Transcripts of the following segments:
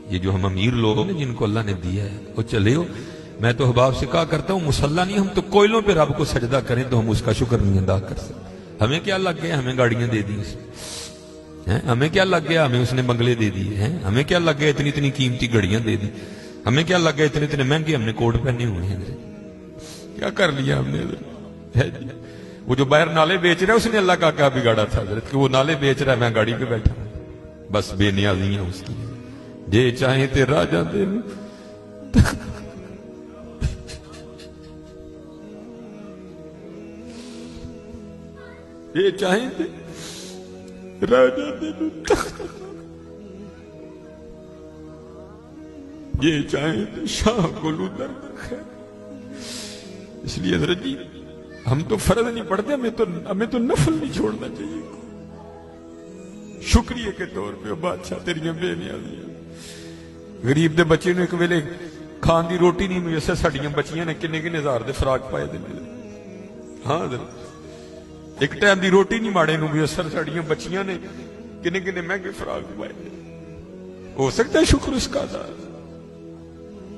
یہ جو ہم امیر لوگ ہیں جن کو اللہ نے دیا ہے وہ چلے ہو. میں تو احباب سے کہا کرتا ہوں مسلح نہیں، ہم تو کوئلوں پہ رب کو سجدہ کریں تو ہم اس کا شکر نہیں ادا کر سکتے. ہمیں کیا لگ گیا ہمیں گاڑیاں دے دی اس نے، ہمیں کیا لگ گیا ہمیں اس نے بنگلے دے دیے ہیں، ہمیں کیا لگ گیا اتنی اتنی قیمتی گھڑیاں دے دی، ہمیں کیا لگ گیا اتنے اتنے مہنگے ہم نے کوٹ پہنے ہوئے ہیں. کیا کر لیا ہم نے؟ وہ جو باہر نالے بیچ رہا ہے اس نے اللہ کا کیا بگاڑا تھا حضرت کہ وہ نالے بیچ رہا ہے، میں گاڑی پہ بیٹھا ہوں. بس بے نیازی ہے اس کی. جے چاہیں تے راجا دے یہ چاہیں تے راجا دے یہ چاہیں تے شاہ گلو در خیر. اس لیے حضرت جی ہم تو فرض نہیں پڑھتے، ہمیں تو نفل نہیں چھوڑنا چاہیے. شکریہ کے طور پہ بادشاہ تیریاں بے نیازیاں. غریب دے بچے نے ایک ویلے کھان دی روٹی نہیں میسر، ساڈیاں بچیاں نے کنے کنے ہزار دے فراق پائے دے. ہاں حضرت ایک ٹائم دی روٹی نہیں ماڑے نو میسر، ساڈیاں بچیاں نے کنے کنے مہنگے فراق پائے دے. ہو سکتا ہے شکر اس کا ادا.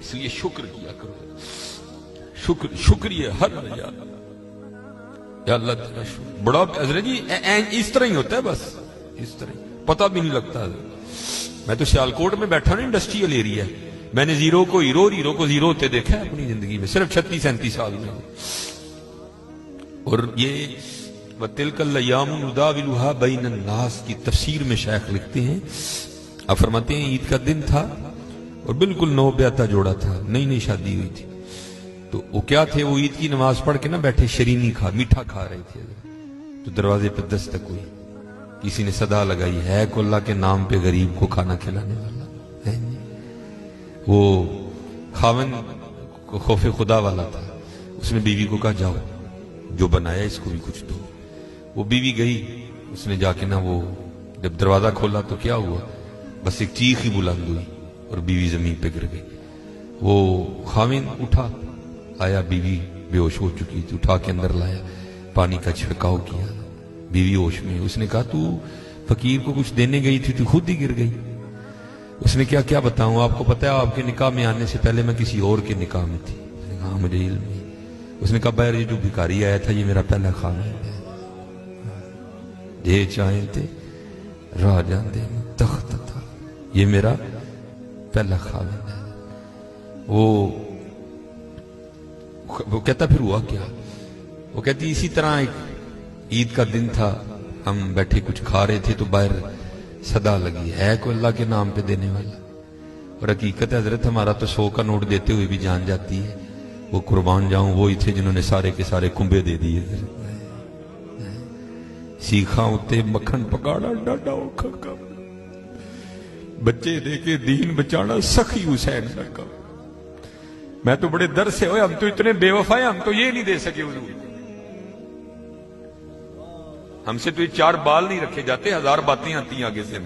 اس لیے شکر کیا کرو. شکریہ ہر یاد یا اللہ تیرا شکر. بڑا حضرت جی اس طرح ہی ہوتا ہے، بس اس طرح پتہ بھی نہیں لگتا. میں تو سیالکوٹ میں بیٹھا نا، انڈسٹریل ایریا ہے. میں نے زیرو کو ہیرو اور ہیرو کو زیرو ہوتے دیکھا ہے اپنی زندگی میں صرف 36-37 سال میں. اور یہ وَتِلْكَ الْأَيَّامُ نُدَاوِلُهَا بَيْنَ النَّاسِ کی تفسیر میں شیخ لکھتے ہیں، آپ فرماتے ہیں عید کا دن تھا اور بالکل نو بیعتہ جوڑا تھا، نئی نئی شادی ہوئی تھی. تو وہ کیا تھے، وہ عید کی نماز پڑھ کے نا بیٹھے شرینی میٹھا کھا رہے تھے. تو دروازے پہ دستک ہوئی، کسی نے صدا لگائی، ہے کو اللہ کے نام پہ غریب کو کھانا کھلانے والا ہے. وہ خاون کو خوف خدا والا تھا، اس نے بیوی کو کہا جاؤ جو بنایا اس کو بھی کچھ دو. وہ بیوی گئی، اس نے جا کے نا وہ جب دروازہ کھولا تو کیا ہوا، بس ایک چیخ ہی بلند ہوئی اور بیوی زمین پہ گر گئی. وہ خاون اٹھا، آیا، بیوی بے ہوش ہو چکی تھی، اٹھا کے اندر لایا، پانی کا چھڑکاؤ کیا، بیوی ہوش میں. اس نے کہا تو فقیر کو کچھ دینے گئی تھی تو خود ہی گر گئی. اس نے کیا بتاؤں، آپ کو پتا ہے آپ کے نکاح میں آنے سے پہلے میں کسی اور کے نکاح میں تھی. اس نے کہا مجھے علم نہیں. اس نے کہا بہر یہ جو بھکاری آیا تھا یہ میرا پہلا خاون ہے. جے چاہیں تے راجا دے تخت تھا، یہ میرا پہلا خاون ہے. وہ کہتا پھر ہوا کیا؟ وہ کہتی اسی طرح ایک عید کا دن تھا، ہم بیٹھے کچھ کھا رہے تھے تو باہر صدا لگی، ہے کوئی اللہ کے نام پہ دینے والا. اور حقیقت حضرت ہمارا تو 100 کا نوٹ دیتے ہوئے بھی جان جاتی ہے. وہ قربان جاؤں وہی تھے جنہوں نے سارے کے سارے کنبے دے دیے. سیکھاں اتے مکھن پکاڑا ڈاڈا اوکھا، بچے دے کے دین بچانا سخی حسین کا. میں تو بڑے در سے ہوئے، ہم تو اتنے بے وفا ہیں، ہم تو یہ نہیں دے سکے حضور. ہم سے تو یہ 4 بال نہیں رکھے جاتے، 1000 باتیں آتی ہیں آگے سے.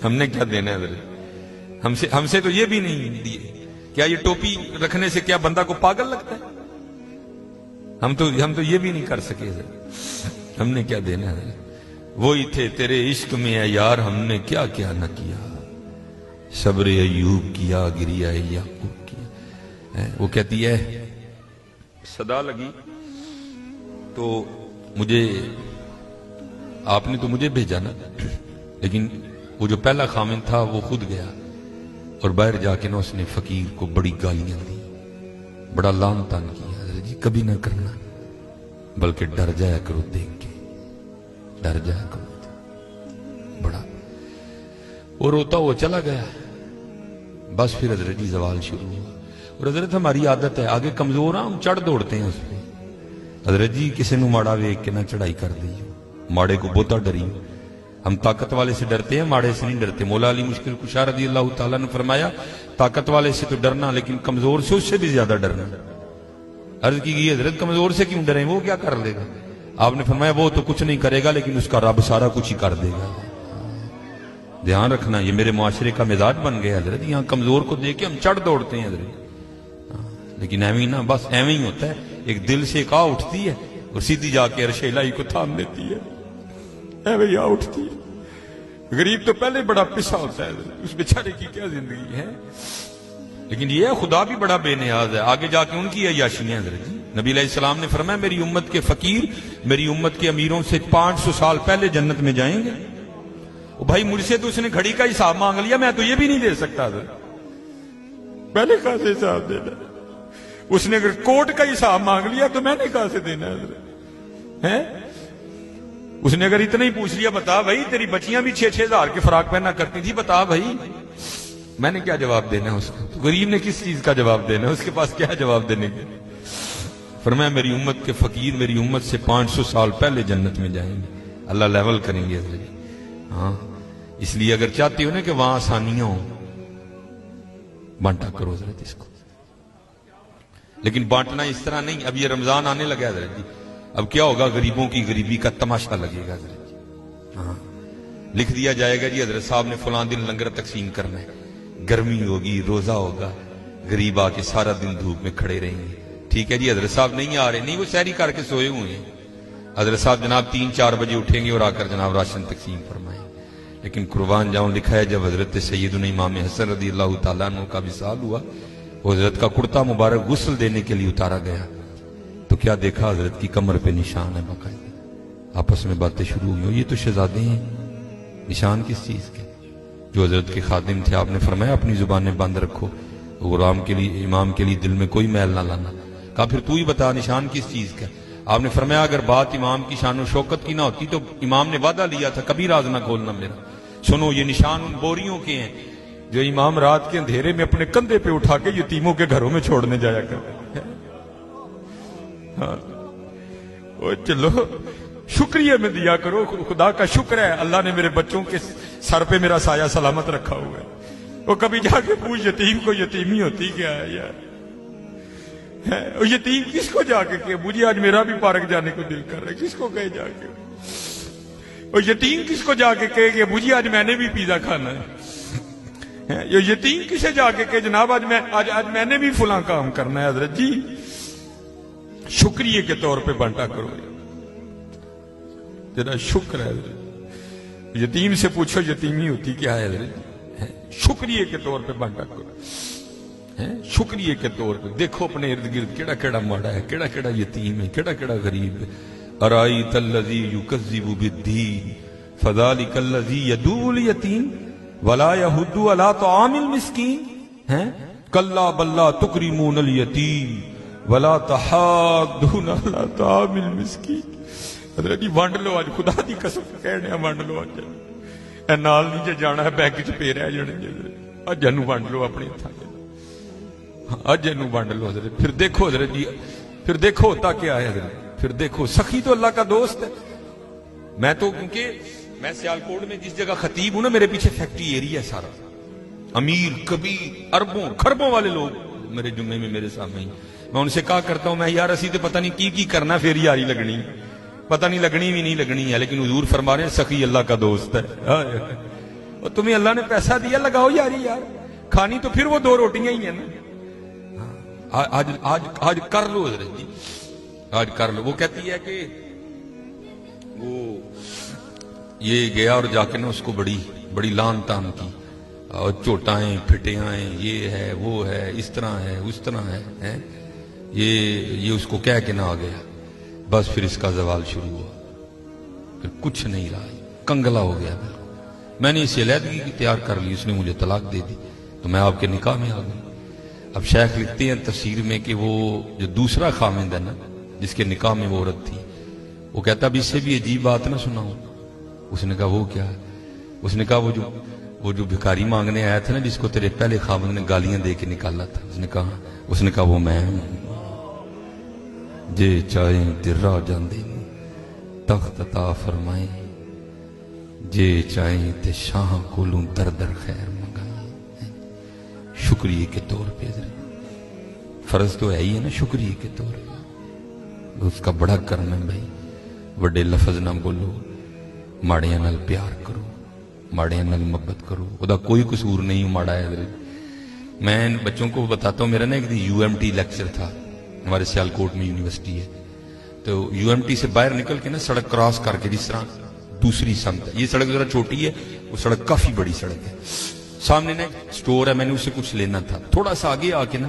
ہم نے کیا دینا ہے حضرت؟ ہم سے تو یہ بھی نہیں دیے. کیا یہ ٹوپی رکھنے سے کیا بندہ کو پاگل لگتا ہے؟ ہم تو یہ بھی نہیں کر سکے حضرت. ہم نے کیا دینا ہے؟ وہی تھے تیرے عشق میں اے یار، ہم نے کیا کیا نہ کیا. صبر ایوب کیا، گریا یعقوب کیا. وہ کہتی ہے صدا لگی تو مجھے آپ نے تو مجھے بھیجا نا، لیکن وہ جو پہلا خامن تھا وہ خود گیا اور باہر جا کے نا اس نے فقیر کو بڑی گالیاں دی، بڑا لعن طعن کیا. حضرت جی کبھی نہ کرنا، بلکہ ڈر جایا کرو دیکھ کے، ڈر جایا کرو بڑا. وہ روتا وہ چلا گیا. بس پھر حضرت جی زوال شروع ہوا. اور حضرت ہماری عادت ہے آگے کمزور ہم چڑھ دوڑتے ہیں اس پہ. حضرت جی کسی نو ماڑا ویک کے نہ چڑھائی کر دی، ماڑے کو بہتا ڈری. ہم طاقت والے سے ڈرتے ہیں، ماڑے سے نہیں ڈرتے. مولا علی مشکل کشا رضی اللہ تعالیٰ نے فرمایا طاقت والے سے تو ڈرنا لیکن کمزور سے اس سے بھی زیادہ ڈرنا. عرض کی گئی حضرت کمزور سے کیوں ڈریں، وہ کیا کر لے گا؟ آپ نے فرمایا وہ تو کچھ نہیں کرے گا لیکن اس کا رب سارا کچھ ہی کر دے گا. دھیان رکھنا، یہ میرے معاشرے کا مزاج بن گیا حضرت. یہاں کمزور کو دیکھ کے ہم چڑھ دوڑتے ہیں حضرت. لیکن ایویں نہ، بس ایویں ہی ہوتا ہے. ایک دل سے ایک آ اٹھتی ہے اور سیدھی جا کے عرش الہی کو تھام لیتی ہے. ایویں آ اٹھتی ہے. غریب تو پہلے بڑا پسا ہوتا ہے، اس بیچارے کی کیا زندگی ہے. لیکن یہ خدا بھی بڑا بے نیاز ہے. آگے جا کے ان کی عیاشیاں حضرت جی. نبی علیہ السلام نے فرمایا میری امت کے فقیر میری امت کے امیروں سے 500 سال پہلے جنت میں جائیں گے. بھائی مجھ سے تو اس نے گھڑی کا حساب مانگ لیا، میں تو یہ بھی نہیں دے سکتا حضرت. پہلے کہاں سے حساب دینا؟ اس نے اگر کوٹ کا حساب مانگ لیا تو میں نے کہاں سے دینا حضرت ہے؟ اس نے اگر اتنا ہی پوچھ لیا بتا بھائی تیری بچیاں بھی 6-6 ہزار کے فراق پہنا کرتی تھی، بتا بھائی، میں نے کیا جواب دینا ہے اس کو؟ غریب نے کس چیز کا جواب دینا ہے؟ اس کے پاس کیا جواب دینے کے؟ فرمایا میری امت کے فقیر میری امت سے 500 سال پہلے جنت میں جائیں گے. اللہ لیول کریں گے حضرت. ہاں اس لیے اگر چاہتے ہو نا کہ وہاں آسانیاں ہوں، بانٹا کرو حضرت اس کو. لیکن بانٹنا اس طرح نہیں. اب یہ رمضان آنے لگا حضرت جی، اب کیا ہوگا؟ غریبوں کی غریبی کا تماشا لگے گا حضرت جی. ہاں لکھ دیا جائے گا جی حضرت صاحب نے فلاں دن لنگر تقسیم کرنا ہے، گرمی ہوگی، روزہ ہوگا، غریب آ کے سارا دن دھوپ میں کھڑے رہیں گے. ٹھیک ہے جی حضرت صاحب نہیں آ رہے، نہیں وہ سحری کر کے سوئے ہوئے ہیں. حضرت صاحب جناب 3-4 بجے اٹھیں گے اور آ کر جناب راشن تقسیم فرمائیں. لیکن قربان جاؤں لکھا ہے جب حضرت سیدنا امام حسن رضی اللہ تعالیٰ عنہ کا وصال ہوا، وہ حضرت کا کرتا مبارک غسل دینے کے لیے اتارا گیا تو کیا دیکھا؟ حضرت کی کمر پہ نشان ہے باقاعدہ. آپس میں باتیں شروع ہوئی، یہ تو شہزادے ہیں. نشان کس چیز کے؟ جو حضرت کے خادم تھے. آپ نے فرمایا اپنی زبانیں بند رکھو، غلام کے لیے امام کے لیے دل میں کوئی میل نہ لانا. کہا پھر تو ہی بتا نشان کس چیز کا؟ آپ نے فرمایا اگر بات امام کی شان و شوکت کی نہ ہوتی تو امام نے وعدہ لیا تھا کبھی راز نہ کھولنا میرا. سنو یہ نشان ان بوریوں کے ہیں جو امام رات کے اندھیرے میں اپنے کندھے پہ اٹھا کے یتیموں کے گھروں میں چھوڑنے جایا کرتے ہیں. ہاں چلو شکریہ میں دیا کرو، خدا کا شکر ہے اللہ نے میرے بچوں کے سر پہ میرا سایہ سلامت رکھا ہوا ہے. وہ کبھی جا کے پوچھ یتیم کو یتیمی ہوتی کیا ہے یار؟ اور یتیم کس کو جا کے کہ مجھے آج میرا بھی پارک جانے کو دل کر رہا ہے، کس کو کہے جا کے؟ اور یتیم کس کو جا کے کہے کہ مجھے آج میں نے بھی پیزا کھانا ہے؟ یہ یتیم کسے جا کے کہ جناب آج میں نے بھی فلاں کام کرنا ہے. حضرت جی شکریہ کے طور پہ بانٹا کرو، ذرا شکر ہے حضرت. یتیم سے پوچھو یتیمی ہوتی کیا ہے حضرت، شکریہ کے طور پہ بانٹا کرو. شکریہ کے طور پہ دیکھو اپنے ارد گرد کیڑا کیڑا ماڑا ہے، کیڑا کیڑا یتیم ہے، کیڑا کیڑا غریب ہے. ارائیت الذی یکذب بالدین فذلک الذی یدعو الیتیم ولا یحض علی طعام المسکین کلا بل لا تکرمون الیتیم ولا تحاضون علی طعام المسکین. حضرت جی وانڈ لو آج، خدا دی قسم کہنے وانڈ لو آج. اے نال نہیں جے جانا ہے بینک چ پے رہ جانے اج انو وانڈ لو اپنے ہتھاں دے، اج انو وانڈ لو حضرت. پھر دیکھو حضرت جی، پھر دیکھو ہوتا کیا ہے حضرت. پھر دیکھو سخی تو اللہ کا دوست ہے. میں تو کیونکہ میں سیالکوٹ میں جس جگہ خطیب ہوں نا، میرے پیچھے فیکٹری ایریا ہے سارا، امیر کبیر اربوں خربوں والے لوگ میرے جمعے میں میرے سامنے ہی. میں ان سے کہا کرتا ہوں میں یار اسی تو پتہ نہیں کی کرنا پھر یاری لگنی، پتہ نہیں لگنی بھی نہیں لگنی ہے، لیکن حضور فرما رہے ہیں سخی اللہ کا دوست ہے. اور تمہیں اللہ نے پیسہ دیا لگاؤ یاری یار، کھانی تو پھر وہ 2 روٹیاں ہی ہیں نا. آج کر لو حضرت جی، آج کر لو. وہ کہتی ہے کہ وہ یہ گیا اور جا کے نا اس کو بڑی لان تان کی، اور چوٹائیں پھٹیاں، یہ ہے وہ ہے، اس طرح ہے اس طرح ہے. یہ اس کو کہہ کے نہ آ گیا، بس پھر اس کا زوال شروع ہوا. پھر کچھ نہیں رہا، کنگلا ہو گیا. میں نے اسے علیحدگی کی تیار کر لی، اس نے مجھے طلاق دے دی تو میں آپ کے نکاح میں آ گئی. اب شیخ لکھتے ہیں تفسیر میں کہ وہ جو دوسرا خامند ہے نا جس کے نکاح میں وہ عورت تھی، وہ کہتا اب اس سے بھی عجیب بات نہ سناؤں. اس نے کہا وہ کیا ہے؟ اس نے کہا وہ جو بھکاری مانگنے آیا تھا نا جس کو تیرے پہلے خامند نے گالیاں دے کے نکالا تھا، اس نے کہا وہ میں ہوں. جے چاہیں تے راہ جاندے تخت عطا فرمائیں، جے چاہیں تے شاہ کولوں در در خیر منگائیں. شکریہ کے طور پہ فرض تو ہے ہی ہے نا، شکریہ کے طور پہ اس کا بڑا کرم ہے بھائی. وڈے لفظ نہ بولو، ماڑیاں نال پیار کرو، ماڑیاں نال محبت کرو. وہ کوئی قصور نہیں ماڑا ہے حضرت. میں بچوں کو بتاتا ہوں، میرا نا ایک دن UMT لیکچر تھا، ہمارے سیالکوٹ میں یونیورسٹی ہے، تو UMT سے باہر نکل کے نا سڑک کراس کر کے جس طرح دوسری سمت ہے، یہ سڑک ذرا چھوٹی ہے، وہ سڑک کافی بڑی سڑک ہے, سامنے نا سٹور ہے, میں نے اسے کچھ لینا تھا. تھوڑا سا آگے آ کے نا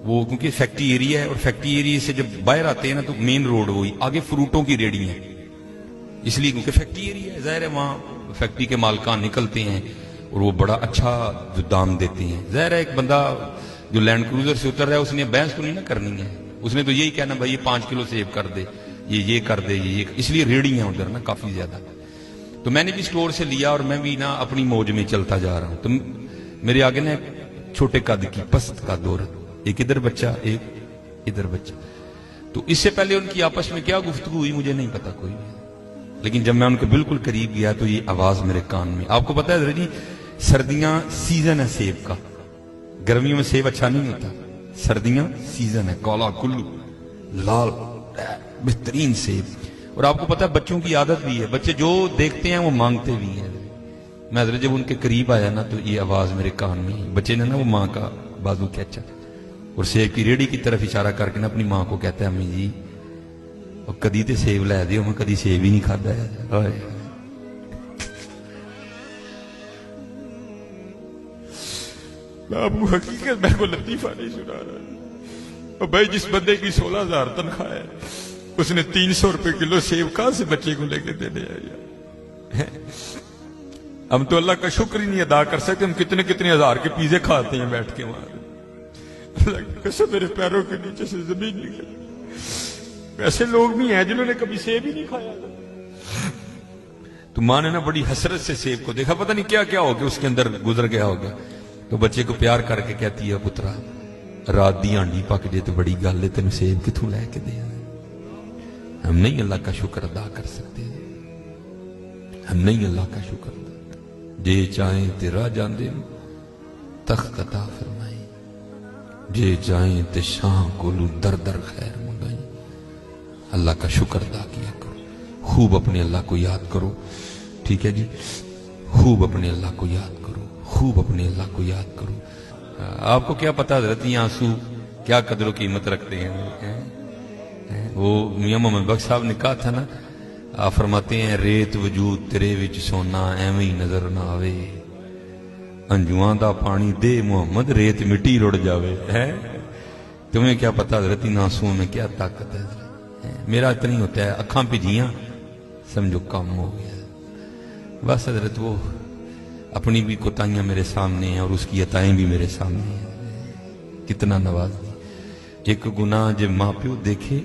وہ, کیونکہ فیکٹری ایریا ہے, اور فیکٹری ایریا سے جب باہر آتے ہیں نا تو مین روڈ وہی, آگے فروٹوں کی ریڑی ہیں, اس لیے کیونکہ فیکٹری ایریا ہے, ظاہر ہے وہاں فیکٹری کے مالکان نکلتے ہیں اور وہ بڑا اچھا جو دام دیتے ہیں. ظاہر ہے ایک بندہ جو لینڈ کروزر سے اتر رہا ہے اس نے بحث تو نہیں نا کرنی ہے, اس نے تو یہی کہنا بھائی یہ 5 کلو سیب کر دے, یہ کر دے, یہ اس لیے ریڑی ہیں ادھر نا کافی زیادہ. تو میں نے بھی سٹور سے لیا اور میں بھی نا اپنی موج میں چلتا جا رہا ہوں. تو میرے آگے نا چھوٹے قد کی پست کا دور, ایک ادھر بچہ ایک ادھر بچہ. تو اس سے پہلے ان کی آپس میں کیا گفتگو ہوئی مجھے نہیں پتا کوئی, لیکن جب میں ان کے بالکل قریب گیا تو یہ آواز میرے کان میں. آپ کو پتا ہے جی سردیاں سیزن ہے سیب کا, گرمیوں میں سیب اچھا نہیں ہوتا, سردیاں سیزن ہے, کالا کلو لال بہترین سیب. اور آپ کو پتا ہے بچوں کی عادت بھی ہے, بچے جو دیکھتے ہیں وہ مانگتے بھی ہیں. میں حضرت جب ان کے قریب آیا نا تو یہ آواز میرے کان میں, بچے نے نا وہ ماں کا بازو کھینچا اور سیب کی ریڑھی کی طرف اشارہ کر کے نا اپنی ماں کو کہتا ہے امی جی اور کدی تے سیب لے دیو, میں کدی سیب ہی نہیں کھادا ہے. میں آپ کو حقیقت میں کو لطیفہ نہیں سنا رہا. اور بھائی جس بندے کی 16,000 تنخواہ ہے اس نے 300 روپے کلو سیب کہاں سے بچے کو لے کے دینے آیا. ہم تو اللہ کا شکر ہی نہیں ادا کر سکتے, ہم کتنے کتنے ہزار کے پیزے کھاتے ہیں بیٹھ کے وہاں. اللہ کی قسم میرے پیروں کے نیچے سے زمین نکل. ایسے لوگ بھی ہیں جنہوں نے کبھی سیب ہی نہیں کھایا. تو ماں نے نا بڑی حسرت سے سیب کو دیکھا, پتہ نہیں کیا کیا ہو گیا اس کے اندر گزر گیا ہوگا. تو بچے کو پیار کر کے کہتی ہے پترا رات دی ہانڈی پک جے تو بڑی گل ہے, تینوں سیب کتوں لے کے دے. ہم نہیں اللہ کا شکر ادا کر سکتے, ہم نہیں اللہ کا شکر ادا. جے چاہیں تے راہ جاندے تخت عطا فرمائی, جے چاہیں تے شاہ کولو در در خیر منگائی. اللہ کا شکر ادا کیا کرو, خوب اپنے اللہ کو یاد کرو, ٹھیک ہے جی, خوب اپنے اللہ کو یاد کرو, خوب اپنے اللہ کو یاد کرو. آپ کو کیا پتا حضرت یہ آنسو کیا قدر و قیمت رکھتے ہیں. وہ میاں محمد بخش صاحب نے کہا تھا نا, آپ فرماتے ہیں ریت وجود تیرے وچ سونا ایویں ہی نظر نہ آوے, انجواں دا پانی دے محمد ریت مٹی رڑ جاوے. تمہیں کیا پتا حضرت ان آنسوؤں میں کیا طاقت ہے. میرا اتنا ہی ہوتا ہے, اکھاں بھجیاں سمجھو کام ہو گیا. بس حضرت وہ اپنی بھی کوتاہیاں میرے سامنے ہیں اور اس کی عطائیں بھی میرے سامنے ہیں. کتنا نواز دی. ایک گناہ جب ماں پیو دیکھے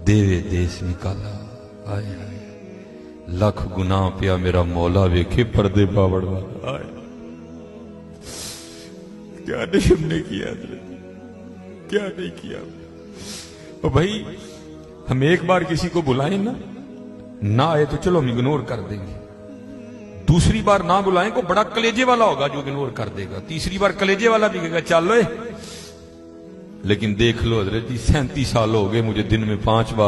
دیوے دیس نکالا, آئے آئے لکھ گناہ پیا میرا مولا ویکھے پردے باوڑ والا. آئے کیا نہیں ہم نے کیا, کیا نہیں کیا. اور بھائی ہم ایک بار کسی کو بلائیں نا, نہ آئے تو چلو ہم اگنور کر دیں گے. دوسری بار نہ بلائیں کو بڑا کلیجے والا ہوگا جو اگنور کر دے گا. تیسری بار کلیجے والا بھی کہے گا چل لو. لیکن دیکھ لو حضرت جی 37 سال ہو گئے مجھے دن میں 5 بار